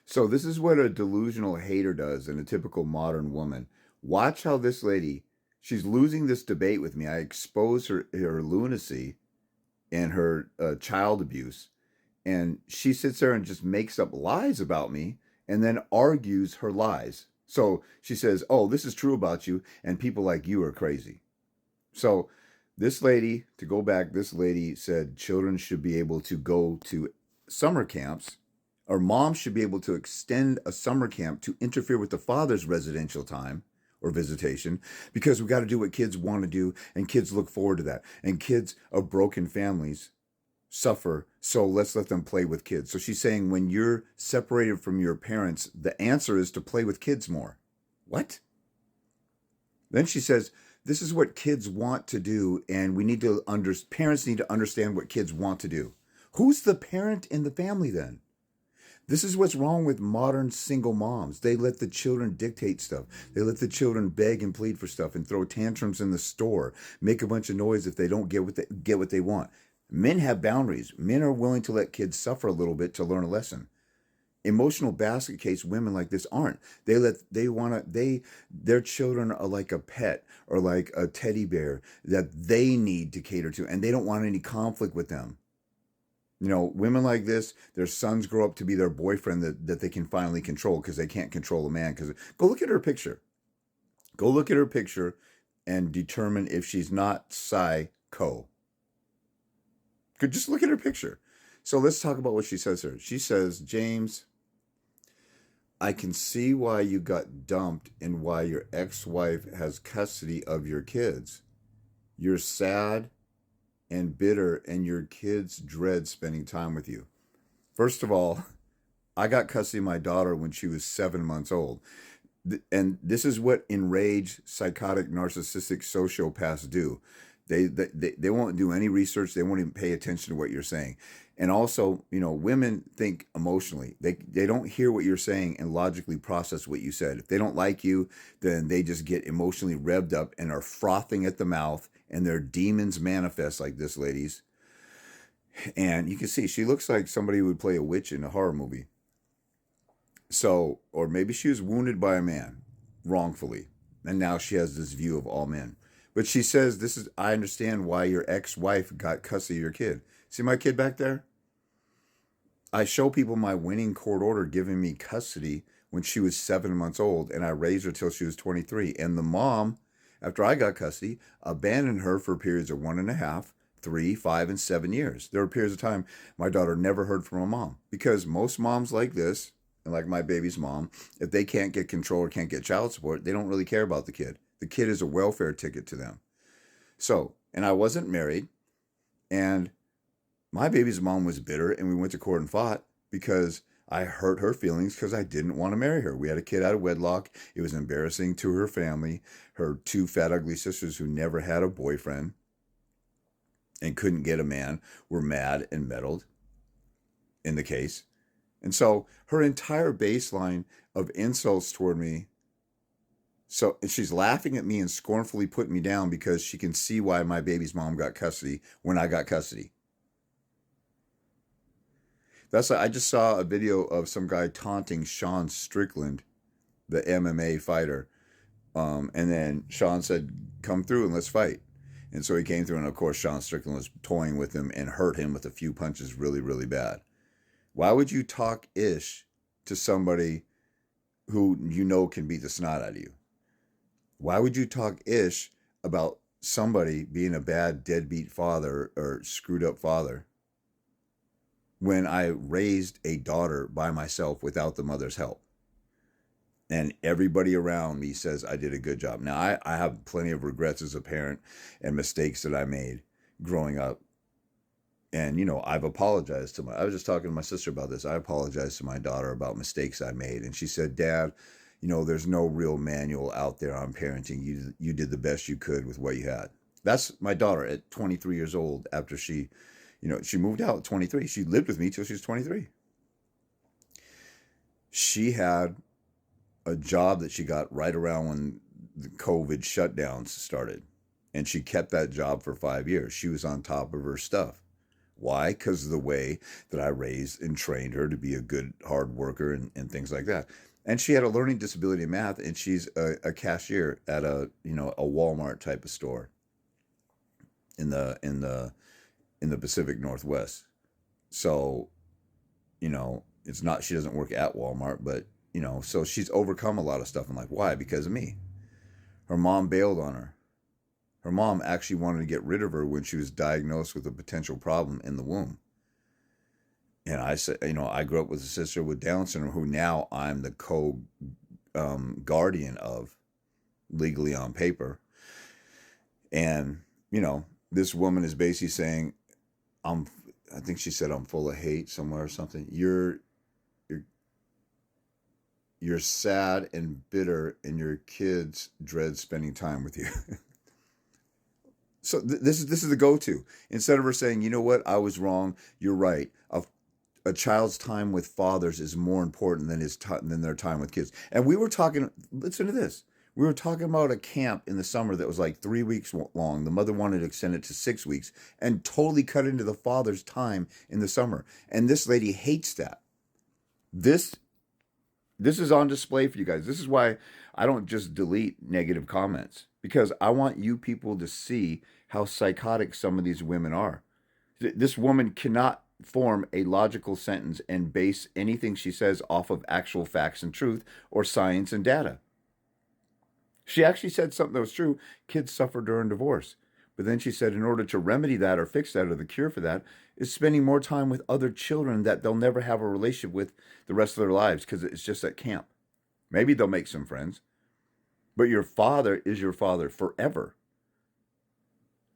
So this is what a delusional hater does in a typical modern woman. Watch how this lady, she's losing this debate with me. I expose her lunacy and her child abuse, and she sits there and just makes up lies about me and then argues her lies. So she says, "Oh, this is true about you, and people like you are crazy." So this lady, to go back, this lady said children should be able to go to summer camps, or moms should be able to extend a summer camp to interfere with the father's residential time or visitation, because we got to do what kids want to do, and kids look forward to that. And kids of broken families suffer, so let's let them play with kids. So she's saying when you're separated from your parents, the answer is to play with kids more. What? Then she says, this is what kids want to do, and we need to parents need to understand what kids want to do. Who's the parent in the family then? This is what's wrong with modern single moms. They let the children dictate stuff. They let the children beg and plead for stuff and throw tantrums in the store, make a bunch of noise if they don't get what they want. Men have boundaries. Men are willing to let kids suffer a little bit to learn a lesson. Emotional basket case women like this aren't. Their children are like a pet or like a teddy bear that they need to cater to, and they don't want any conflict with them. You know, women like this, their sons grow up to be their boyfriend that they can finally control because they can't control a man. Because go look at her picture. Go look at her picture and determine if she's not psycho. Just look at her picture. So let's talk about what she says here. She says, James, I can see why you got dumped and why your ex-wife has custody of your kids. You're sad and bitter, and your kids dread spending time with you. First of all, I got custody of my daughter when she was 7 months old. And this is what enraged, psychotic, narcissistic sociopaths do. They won't do any research. They won't even pay attention to what you're saying. And also, you know, women think emotionally. They don't hear what you're saying and logically process what you said. If they don't like you, then they just get emotionally revved up and are frothing at the mouth, and their demons manifest like this lady's. And you can see she looks like somebody who would play a witch in a horror movie. So, or maybe she was wounded by a man wrongfully, and now she has this view of all men. But she says, I understand why your ex-wife got custody of your kid. See my kid back there? I show people my winning court order giving me custody when she was 7 months old, and I raised her till she was 23. And the mom, after I got custody, abandoned her for periods of 1.5, 3, 5, and 7 years. There were periods of time my daughter never heard from her mom, because most moms like this, and like my baby's mom, if they can't get control or can't get child support, they don't really care about the kid. The kid is a welfare ticket to them. So, and I wasn't married, and my baby's mom was bitter, and we went to court and fought because I hurt her feelings because I didn't want to marry her. We had a kid out of wedlock. It was embarrassing to her family. Her two fat, ugly sisters who never had a boyfriend and couldn't get a man were mad and meddled in the case. And so her entire baseline of insults toward me. So she's laughing at me and scornfully putting me down because she can see why my baby's mom got custody when I got custody. I just saw a video of some guy taunting Sean Strickland, the MMA fighter. And then Sean said, come through and let's fight. And so he came through, and of course Sean Strickland was toying with him and hurt him with a few punches really, really bad. Why would you talk ish to somebody who you know can beat the snot out of you? Why would you talk ish about somebody being a bad deadbeat father or screwed up father when I raised a daughter by myself without the mother's help? And everybody around me says I did a good job. Now, I have plenty of regrets as a parent and mistakes that I made growing up. And, you know, I've apologized to I was just talking to my sister about this. I apologized to my daughter about mistakes I made. And she said, Dad, you know, there's no real manual out there on parenting. You did the best you could with what you had. That's my daughter at 23 years old after she moved out at 23. She lived with me till she was 23. She had a job that she got right around when the COVID shutdowns started. And she kept that job for 5 years. She was on top of her stuff. Why? Because of the way that I raised and trained her to be a good hard worker and things like that. And she had a learning disability in math, and she's a cashier at a Walmart type of store in the Pacific Northwest. So, it's not, she doesn't work at Walmart, but so she's overcome a lot of stuff. I'm like, why? Because of me. Her mom bailed on her. Her mom actually wanted to get rid of her when she was diagnosed with a potential problem in the womb. And I said, I grew up with a sister with Down syndrome who now I'm the guardian of, legally on paper. And, this woman is basically saying, I think she said, I'm full of hate somewhere or something. You're you're sad and bitter, and your kids dread spending time with you. So this is the go-to. Instead of her saying, you know what, I was wrong, you're right. A child's time with fathers is more important than their time with kids. And we were talking. Listen to this. We were talking about a camp in the summer that was like 3 weeks long. The mother wanted to extend it to 6 weeks and totally cut into the father's time in the summer. And this lady hates that. This this is on display for you guys. This is why I don't just delete negative comments, because I want you people to see how psychotic some of these women are. This woman cannot form a logical sentence and base anything she says off of actual facts and truth or science and data. She actually said something that was true. Kids suffer during divorce. But then she said, in order to remedy that or fix that, or the cure for that, is spending more time with other children that they'll never have a relationship with the rest of their lives, because it's just at camp. Maybe they'll make some friends, but your father is your father forever.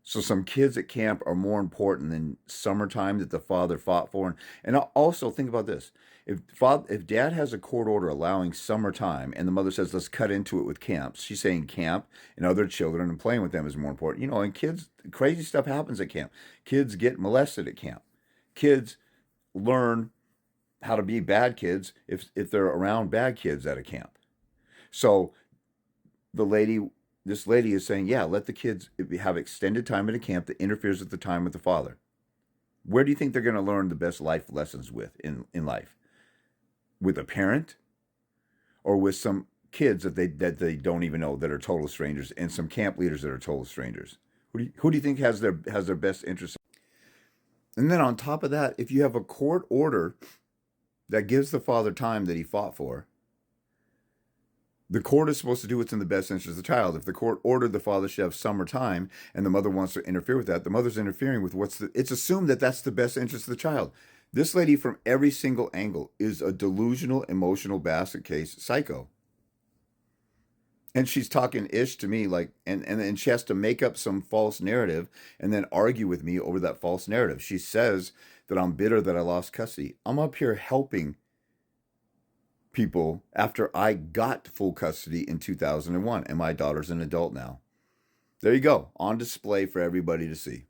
So some kids at camp are more important than summertime that the father fought for. And also think about this. If dad has a court order allowing summertime and the mother says, let's cut into it with camps, she's saying camp and other children and playing with them is more important. And kids, crazy stuff happens at camp. Kids get molested at camp. Kids learn how to be bad kids if they're around bad kids at a camp. So this lady is saying, yeah, let the kids have extended time at a camp that interferes with the time with the father. Where do you think they're going to learn the best life lessons in life? With a parent, or with some kids that they don't even know, that are total strangers, and some camp leaders that are total strangers? Who do you think has their best interest? And then on top of that, if you have a court order that gives the father time that he fought for, the court is supposed to do what's in the best interest of the child. If the court ordered the father should have summertime and the mother wants to interfere with that, the mother's interfering with it's assumed that that's the best interest of the child. This lady, from every single angle, is a delusional, emotional basket case psycho. And she's talking ish to me, like, and she has to make up some false narrative and then argue with me over that false narrative. She says that I'm bitter that I lost custody. I'm up here helping people after I got full custody in 2001, and my daughter's an adult now. There you go, on display for everybody to see.